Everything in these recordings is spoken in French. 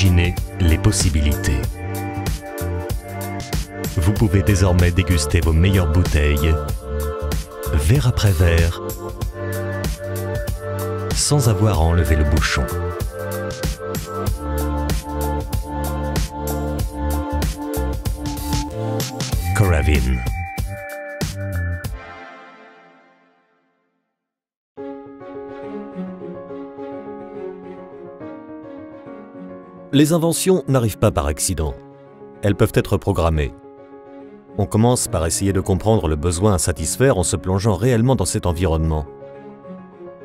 Imaginez les possibilités. Vous pouvez désormais déguster vos meilleures bouteilles, verre après verre, sans avoir à enlever le bouchon. Coravin. Les inventions n'arrivent pas par accident. Elles peuvent être programmées. On commence par essayer de comprendre le besoin à satisfaire en se plongeant réellement dans cet environnement.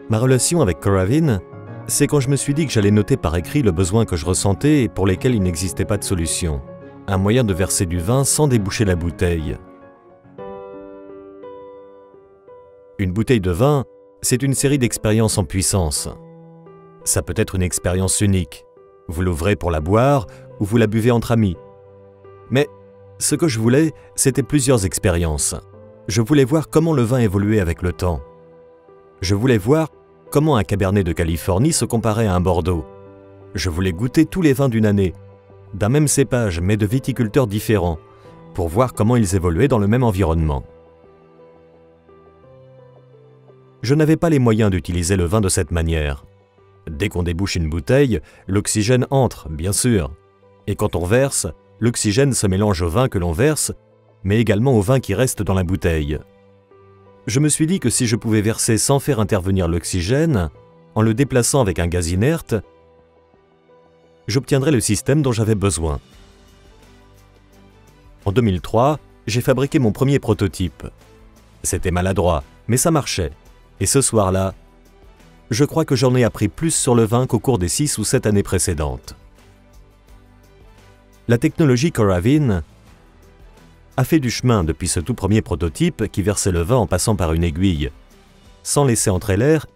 Ma relation avec Coravin, c'est quand je me suis dit que j'allais noter par écrit le besoin que je ressentais et pour lesquels il n'existait pas de solution. Un moyen de verser du vin sans déboucher la bouteille. Une bouteille de vin, c'est une série d'expériences en puissance. Ça peut être une expérience unique. Vous l'ouvrez pour la boire ou vous la buvez entre amis. Mais ce que je voulais, c'était plusieurs expériences. Je voulais voir comment le vin évoluait avec le temps. Je voulais voir comment un Cabernet de Californie se comparait à un Bordeaux. Je voulais goûter tous les vins d'une année, d'un même cépage mais de viticulteurs différents, pour voir comment ils évoluaient dans le même environnement. Je n'avais pas les moyens d'utiliser le vin de cette manière. Dès qu'on débouche une bouteille, l'oxygène entre, bien sûr. Et quand on verse, l'oxygène se mélange au vin que l'on verse, mais également au vin qui reste dans la bouteille. Je me suis dit que si je pouvais verser sans faire intervenir l'oxygène, en le déplaçant avec un gaz inerte, j'obtiendrais le système dont j'avais besoin. En 2003, j'ai fabriqué mon premier prototype. C'était maladroit, mais ça marchait. Et ce soir-là, je crois que j'en ai appris plus sur le vin qu'au cours des 6 ou 7 années précédentes. La technologie Coravin a fait du chemin depuis ce tout premier prototype qui versait le vin en passant par une aiguille, sans laisser entrer l'air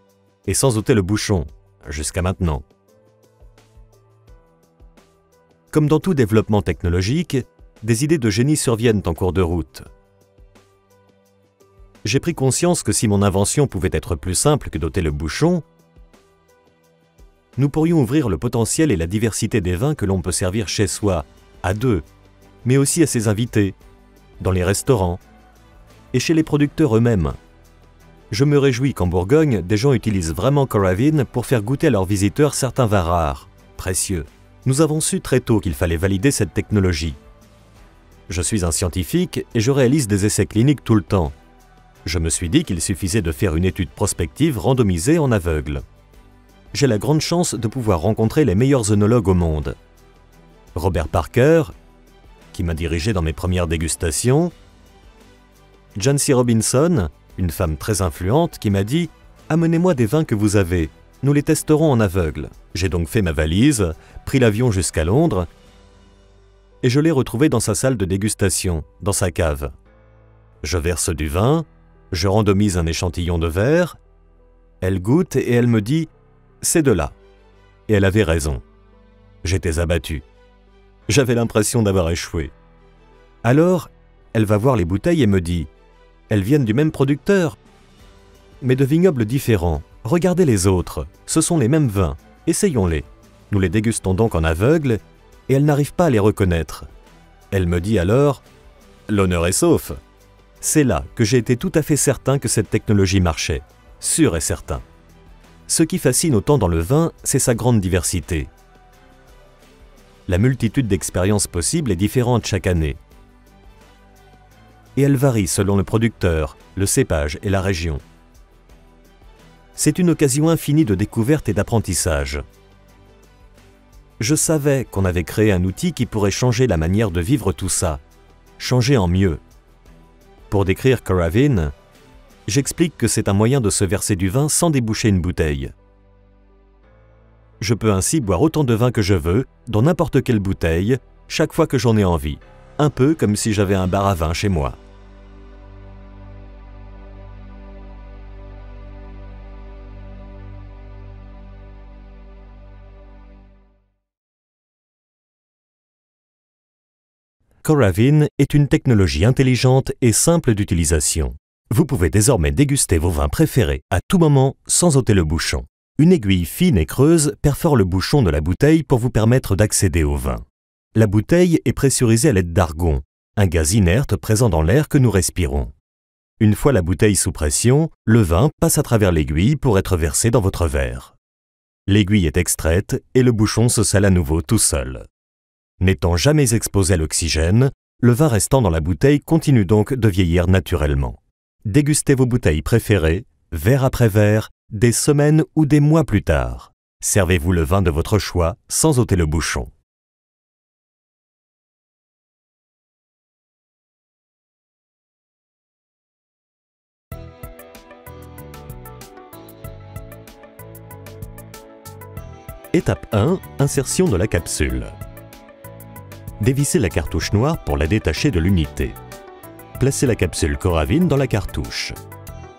et sans ôter le bouchon, jusqu'à maintenant. Comme dans tout développement technologique, des idées de génie surviennent en cours de route. J'ai pris conscience que si mon invention pouvait être plus simple que d'ôter le bouchon, nous pourrions ouvrir le potentiel et la diversité des vins que l'on peut servir chez soi, à deux, mais aussi à ses invités, dans les restaurants et chez les producteurs eux-mêmes. Je me réjouis qu'en Bourgogne, des gens utilisent vraiment Coravin pour faire goûter à leurs visiteurs certains vins rares, précieux. Nous avons su très tôt qu'il fallait valider cette technologie. Je suis un scientifique et je réalise des essais cliniques tout le temps. Je me suis dit qu'il suffisait de faire une étude prospective randomisée en aveugle. J'ai la grande chance de pouvoir rencontrer les meilleurs œnologues au monde. Robert Parker, qui m'a dirigé dans mes premières dégustations, Jancy Robinson, une femme très influente, qui m'a dit « Amenez-moi des vins que vous avez, nous les testerons en aveugle ». J'ai donc fait ma valise, pris l'avion jusqu'à Londres et je l'ai retrouvé dans sa salle de dégustation, dans sa cave. Je verse du vin, je randomise un échantillon de verre, elle goûte et elle me dit « c'est de là ». Et elle avait raison. J'étais abattu. J'avais l'impression d'avoir échoué. Alors, elle va voir les bouteilles et me dit « elles viennent du même producteur, mais de vignobles différents. Regardez les autres, ce sont les mêmes vins, essayons-les ». Nous les dégustons donc en aveugle et elle n'arrive pas à les reconnaître. Elle me dit alors « l'honneur est sauf ». C'est là que j'ai été tout à fait certain que cette technologie marchait, sûr et certain. Ce qui fascine autant dans le vin, c'est sa grande diversité. La multitude d'expériences possibles est différente chaque année. Et elle varie selon le producteur, le cépage et la région. C'est une occasion infinie de découverte et d'apprentissage. Je savais qu'on avait créé un outil qui pourrait changer la manière de vivre tout ça, changer en mieux. Pour décrire Coravin, j'explique que c'est un moyen de se verser du vin sans déboucher une bouteille. Je peux ainsi boire autant de vin que je veux, dans n'importe quelle bouteille, chaque fois que j'en ai envie, un peu comme si j'avais un bar à vin chez moi. Coravin est une technologie intelligente et simple d'utilisation. Vous pouvez désormais déguster vos vins préférés à tout moment sans ôter le bouchon. Une aiguille fine et creuse perfore le bouchon de la bouteille pour vous permettre d'accéder au vin. La bouteille est pressurisée à l'aide d'argon, un gaz inerte présent dans l'air que nous respirons. Une fois la bouteille sous pression, le vin passe à travers l'aiguille pour être versé dans votre verre. L'aiguille est extraite et le bouchon se scelle à nouveau tout seul. N'étant jamais exposé à l'oxygène, le vin restant dans la bouteille continue donc de vieillir naturellement. Dégustez vos bouteilles préférées, verre après verre, des semaines ou des mois plus tard. Servez-vous le vin de votre choix sans ôter le bouchon. Étape 1. Insertion de la capsule. Dévissez la cartouche noire pour la détacher de l'unité. Placez la capsule Coravin dans la cartouche.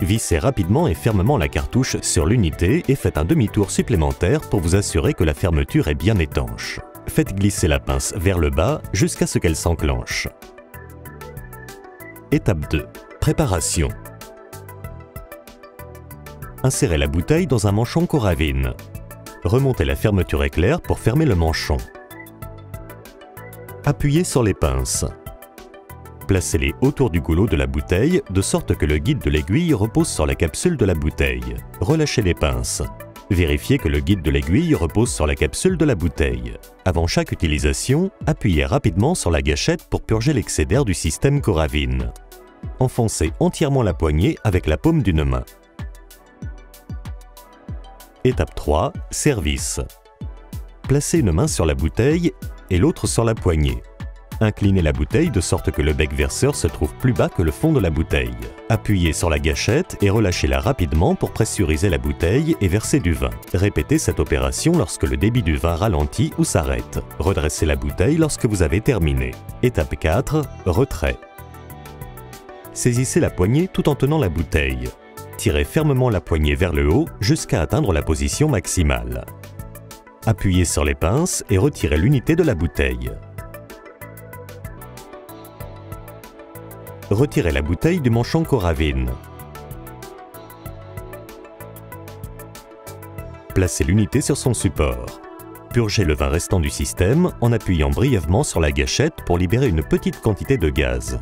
Vissez rapidement et fermement la cartouche sur l'unité et faites un demi-tour supplémentaire pour vous assurer que la fermeture est bien étanche. Faites glisser la pince vers le bas jusqu'à ce qu'elle s'enclenche. Étape 2. Préparation. Insérez la bouteille dans un manchon Coravin. Remontez la fermeture éclair pour fermer le manchon. Appuyez sur les pinces. Placez-les autour du goulot de la bouteille de sorte que le guide de l'aiguille repose sur la capsule de la bouteille. Relâchez les pinces. Vérifiez que le guide de l'aiguille repose sur la capsule de la bouteille. Avant chaque utilisation, appuyez rapidement sur la gâchette pour purger l'excès d'air du système Coravin. Enfoncez entièrement la poignée avec la paume d'une main. Étape 3. Service. Placez une main sur la bouteille et l'autre sur la poignée. Inclinez la bouteille de sorte que le bec verseur se trouve plus bas que le fond de la bouteille. Appuyez sur la gâchette et relâchez-la rapidement pour pressuriser la bouteille et verser du vin. Répétez cette opération lorsque le débit du vin ralentit ou s'arrête. Redressez la bouteille lorsque vous avez terminé. Étape 4. Retrait. Saisissez la poignée tout en tenant la bouteille. Tirez fermement la poignée vers le haut jusqu'à atteindre la position maximale. Appuyez sur les pinces et retirez l'unité de la bouteille. Retirez la bouteille du manchon Coravin. Placez l'unité sur son support. Purgez le vin restant du système en appuyant brièvement sur la gâchette pour libérer une petite quantité de gaz.